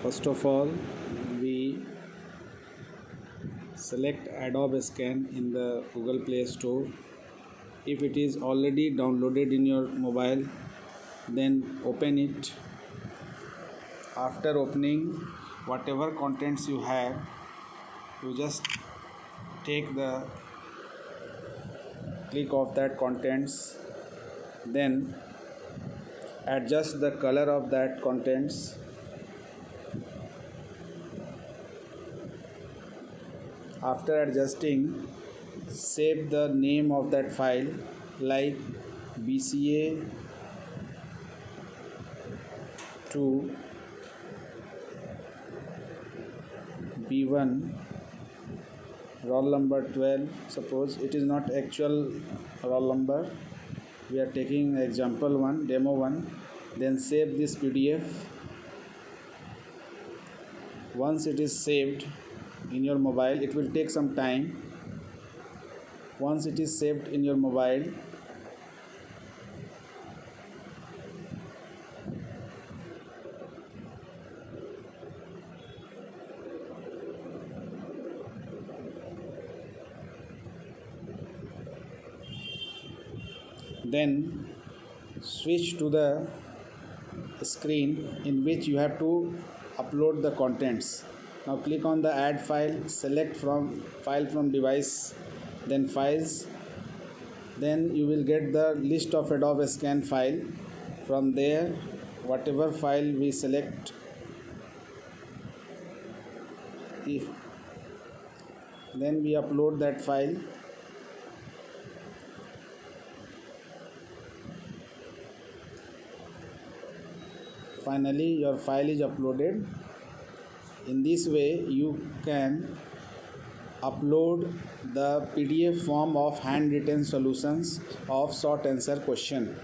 First of all, we select Adobe Scan in the Google Play Store. If it is already downloaded in your mobile, then open it. After opening, whatever contents you have, you just take the click of that contents, then adjust the color of that contents. After adjusting, save the name of that file like BCA to B1 roll number 12. Suppose it is not actual roll number, we are taking example one, demo one. Then save this PDF. Once it is saved in your mobile, it will take some time. Once it is saved in your mobile, then switch to the screen in which you have to upload the contents. Now click on the add file, select from file from device, then files. Then you will get the list of Adobe Scan file. From there, whatever file we select, if then we upload that file. Finally, your file is uploaded. In this way, you can upload the PDF form of handwritten solutions of short answer question.